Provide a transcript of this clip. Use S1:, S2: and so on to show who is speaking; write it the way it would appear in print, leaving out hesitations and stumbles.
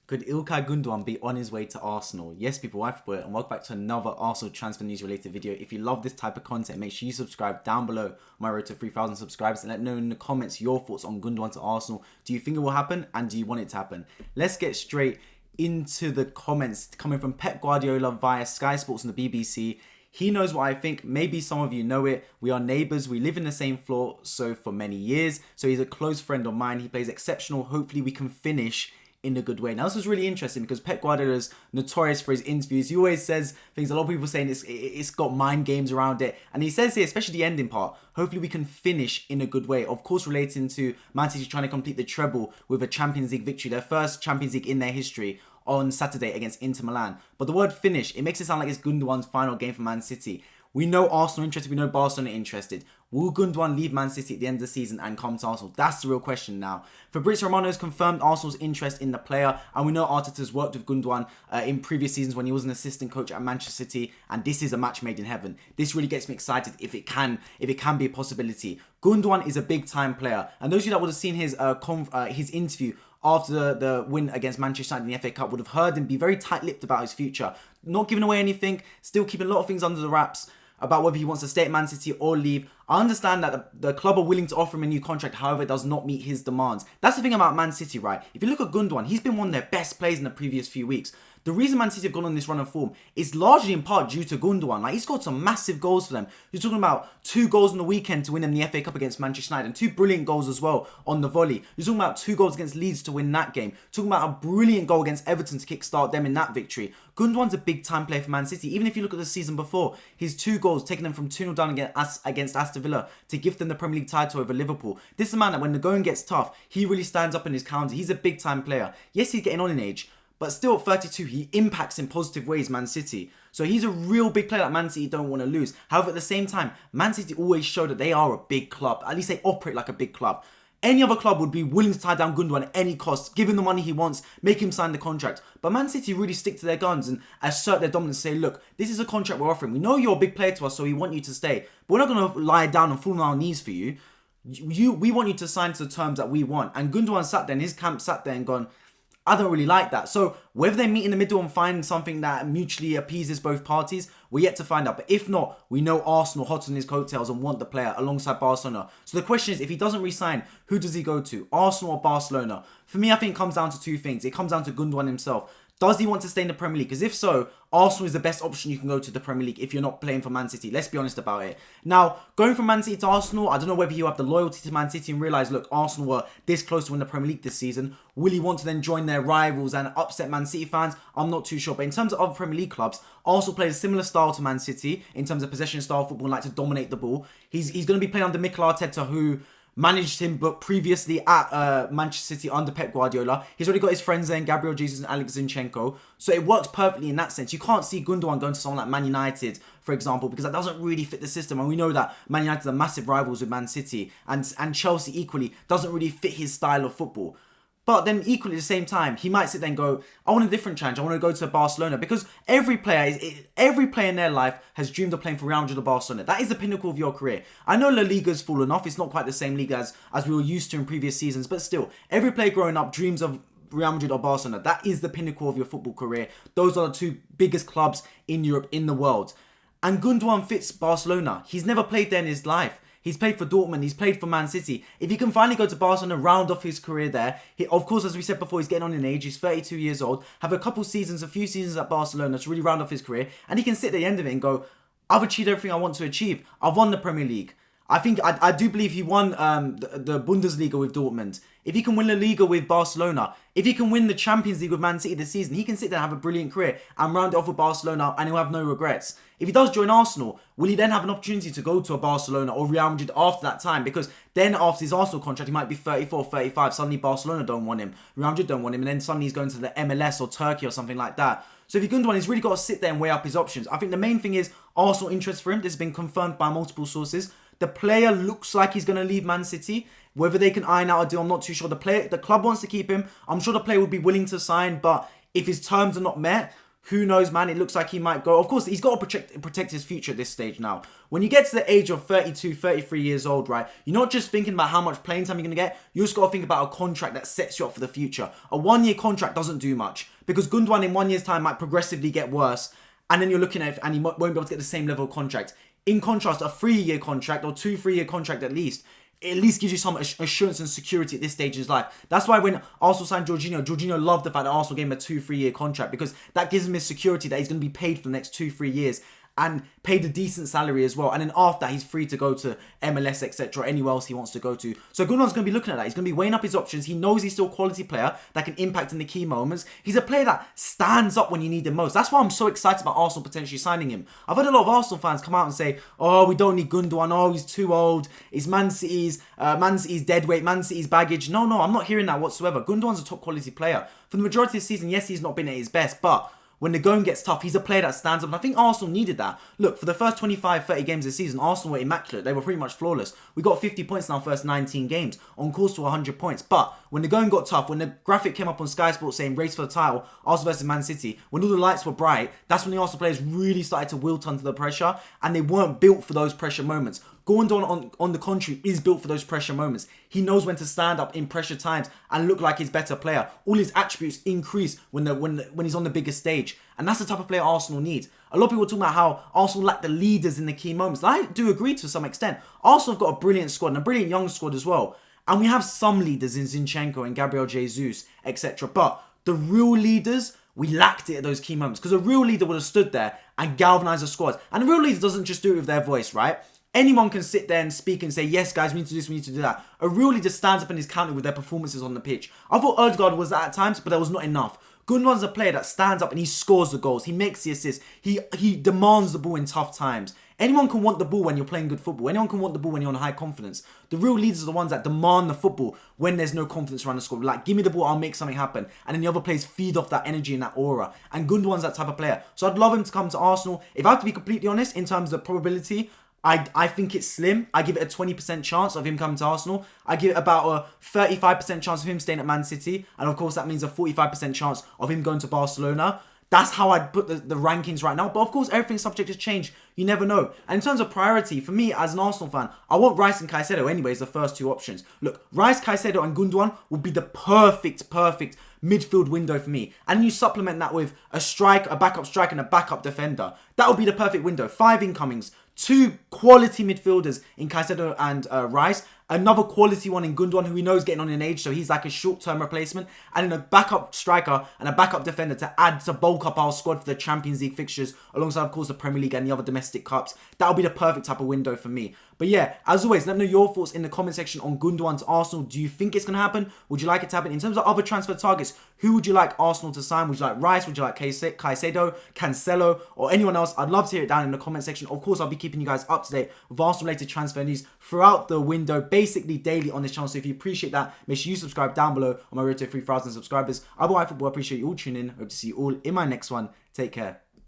S1: Could Ilkay Gundogan be on his way to Arsenal? Yes, people, wife boy, and welcome back to another Arsenal transfer news related video. If you love this type of content, make sure you subscribe down below on my road to 3,000 subscribers and let me know in the comments your thoughts on Gundogan to Arsenal. Do you think it will happen and do you want it to happen? Let's get straight into the comments coming from Pep Guardiola via Sky Sports and the BBC. He knows what I think. Maybe some of you know it. We are neighbours. We live in the same floor for many years. So he's a close friend of mine. He plays exceptional. Hopefully we can finish in a good way. Now, this was really interesting because Pep Guardiola is notorious for his interviews. He always says things, a lot of people saying it's got mind games around it. And he says here, especially the ending part, hopefully we can finish in a good way. Of course, relating to Man City trying to complete the treble with a Champions League victory, their first Champions League in their history on Saturday against Inter Milan. But the word finish, it makes it sound like it's Gundogan's final game for Man City. We know Arsenal interested, we know Barcelona interested. Will Gundogan leave Man City at the end of the season and come to Arsenal? That's the real question now. Fabrizio Romano has confirmed Arsenal's interest in the player, and we know Arteta's worked with Gundogan in previous seasons when he was an assistant coach at Manchester City, and this is a match made in heaven. This really gets me excited if it can be a possibility. Gundogan is a big time player, and those of you that would have seen his interview after the win against Manchester United in the FA Cup would have heard him be very tight-lipped about his future. Not giving away anything, still keeping a lot of things under the wraps about whether he wants to stay at Man City or leave. I understand that the club are willing to offer him a new contract, however, it does not meet his demands. That's the thing about Man City, right? If you look at Gundogan, he's been one of their best players in the previous few weeks. The reason Man City have gone on this run of form is largely in part due to Gundogan. Like, he scored some massive goals for them. You're talking about 2 goals on the weekend to win them the FA Cup against Manchester United, and 2 brilliant goals as well on the volley. You're talking about 2 goals against Leeds to win that game. You're talking about a brilliant goal against Everton to kickstart them in that victory. Gundogan's a big time player for Man City. Even if you look at the season before, his 2 goals taking them from 2-0 down against Aston Villa to give them the Premier League title over Liverpool. This is a man that when the going gets tough, he really stands up in his counter. He's a big time player. Yes, he's getting on in age, but still at 32, he impacts in positive ways Man City. So he's a real big player that Man City don't want to lose. However, at the same time, Man City always show that they are a big club. At least they operate like a big club. Any other club would be willing to tie down Gundogan at any cost, give him the money he wants, make him sign the contract. But Man City really stick to their guns and assert their dominance, say, look, this is a contract we're offering. We know you're a big player to us, so we want you to stay. But we're not going to lie down and fall on our knees for you. We want you to sign to the terms that we want. And Gundogan sat there, and his camp sat there and gone, I don't really like that. So whether they meet in the middle and find something that mutually appeases both parties, we're yet to find out. But if not, we know Arsenal hot on his coattails and want the player alongside Barcelona. So the question is, if he doesn't resign, who does he go to? Arsenal or Barcelona? For me, I think it comes down to 2 things. It comes down to Gundogan himself. Does he want to stay in the Premier League? Because if so, Arsenal is the best option you can go to the Premier League if you're not playing for Man City. Let's be honest about it. Now, going from Man City to Arsenal, I don't know whether he'll have the loyalty to Man City and realise, look, Arsenal were this close to win the Premier League this season. Will he want to then join their rivals and upset Man City fans? I'm not too sure. But in terms of other Premier League clubs, Arsenal plays a similar style to Man City in terms of possession style football and like to dominate the ball. He's going to be playing under Mikel Arteta, who managed him but previously at Manchester City under Pep Guardiola. He's already got his friends there, Gabriel Jesus and Alex Zinchenko. So it works perfectly in that sense. You can't see Gundogan going to someone like Man United, for example, because that doesn't really fit the system. And we know that Man United are massive rivals with Man City, and Chelsea equally doesn't really fit his style of football. But then equally at the same time, he might sit there and go, I want a different challenge. I want to go to Barcelona. Because every player in their life has dreamed of playing for Real Madrid or Barcelona. That is the pinnacle of your career. I know La Liga's fallen off. It's not quite the same league as we were used to in previous seasons. But still, every player growing up dreams of Real Madrid or Barcelona. That is the pinnacle of your football career. Those are the 2 biggest clubs in Europe, in the world. And Gundogan fits Barcelona. He's never played there in his life. He's played for Dortmund. He's played for Man City. If he can finally go to Barcelona, round off his career there, of course, as we said before, he's getting on in age. He's 32 years old. Have a few seasons at Barcelona to really round off his career. And he can sit at the end of it and go, I've achieved everything I want to achieve. I've won the Premier League. I do believe he won the Bundesliga with Dortmund. If he can win the Liga with Barcelona, if he can win the Champions League with Man City this season, he can sit there and have a brilliant career and round it off with Barcelona, and he'll have no regrets. If he does join Arsenal, will he then have an opportunity to go to a Barcelona or Real Madrid after that time? Because then after his Arsenal contract, he might be 34, 35. Suddenly Barcelona don't want him. Real Madrid don't want him. And then suddenly he's going to the MLS or Turkey or something like that. So if you're Gundogan, he's really got to sit there and weigh up his options. I think the main thing is Arsenal interest for him. This has been confirmed by multiple sources. The player looks like he's going to leave Man City. Whether they can iron out a deal, I'm not too sure. The club wants to keep him. I'm sure the player would be willing to sign, but if his terms are not met, Who knows, man? It looks like he might go. Of course, he's got to protect his future at this stage now. When you get to the age of 32, 33 years old, right, you're not just thinking about how much playing time you're going to get. You just got to think about a contract that sets you up for the future. A 1-year contract doesn't do much because Gundogan in 1 year's time might progressively get worse. And then you're looking at it and he won't be able to get the same level of contract. In contrast, a 3-year contract or 2-3-year contract at least gives you some assurance and security at this stage in his life. That's why when Arsenal signed Jorginho loved the fact that Arsenal gave him a 2-3-year contract because that gives him his security that he's going to be paid for the next 2-3 years and paid a decent salary as well. And then after that, he's free to go to MLS, etc., anywhere else he wants to go to. So Gundogan's going to be looking at that. He's going to be weighing up his options. He knows he's still a quality player that can impact in the key moments. He's a player that stands up when you need him most. That's why I'm so excited about Arsenal potentially signing him. I've heard a lot of Arsenal fans come out and say, oh, we don't need Gundogan. Oh, he's too old. It's Man City's deadweight, Man City's baggage. No, I'm not hearing that whatsoever. Gundogan's a top quality player. For the majority of the season, yes, he's not been at his best, but when the going gets tough, he's a player that stands up. And I think Arsenal needed that. Look, for the first 25, 30 games this season, Arsenal were immaculate. They were pretty much flawless. We got 50 points in our first 19 games, on course to 100 points. But when the going got tough, when the graphic came up on Sky Sports saying race for the title, Arsenal versus Man City, when all the lights were bright, that's when the Arsenal players really started to wilt under the pressure. And they weren't built for those pressure moments. Gundogan, on the contrary, is built for those pressure moments. He knows when to stand up in pressure times and look like he's a better player. All his attributes increase when he's on the biggest stage. And that's the type of player Arsenal needs. A lot of people talk about how Arsenal lack the leaders in the key moments. And I do agree to some extent. Arsenal have got a brilliant squad and a brilliant young squad as well. And we have some leaders in Zinchenko and Gabriel Jesus, etc. But the real leaders, we lacked it at those key moments. Because a real leader would have stood there and galvanised the squad. And a real leader doesn't just do it with their voice, right? Anyone can sit there and speak and say, yes, guys, we need to do this, we need to do that. A real leader stands up and is counted with their performances on the pitch. I thought Ødegaard was that at times, but that was not enough. Gundogan's a player that stands up and he scores the goals. He makes the assists. He demands the ball in tough times. Anyone can want the ball when you're playing good football. Anyone can want the ball when you're on high confidence. The real leaders are the ones that demand the football when there's no confidence around the squad. Like, give me the ball, I'll make something happen. And then the other players feed off that energy and that aura. And Gundogan's that type of player. So I'd love him to come to Arsenal. If I have to be completely honest, in terms of probability, I think it's slim. I give it a 20% chance of him coming to Arsenal. I give it about a 35% chance of him staying at Man City. And of course, that means a 45% chance of him going to Barcelona. That's how I'd put the rankings right now. But of course, everything's subject to change. You never know. And in terms of priority, for me as an Arsenal fan, I want Rice and Caicedo anyways, the first two options. Look, Rice, Caicedo and Gundogan would be the perfect midfield window for me. And you supplement that with a backup striker and a backup defender. That would be the perfect window. 5 incomings. 2 quality midfielders in Caicedo and Rice. Another quality one in Gundogan, who we know is getting on in age, so he's like a short-term replacement. And then a backup striker and a backup defender to bulk up our squad for the Champions League fixtures, alongside, of course, the Premier League and the other domestic cups. That would be the perfect type of window for me. But yeah, as always, let me know your thoughts in the comment section on Gundogan to Arsenal. Do you think it's going to happen? Would you like it to happen? In terms of other transfer targets, who would you like Arsenal to sign? Would you like Rice? Would you like Caicedo, Cancelo, or anyone else? I'd love to hear it down in the comment section. Of course, I'll be keeping you guys up to date with Arsenal-related transfer news throughout the window, basically daily on this channel. So if you appreciate that, make sure you subscribe down below on my road to 3,000 subscribers. Otherwise, football, I appreciate you all tuning in. Hope to see you all in my next one. Take care.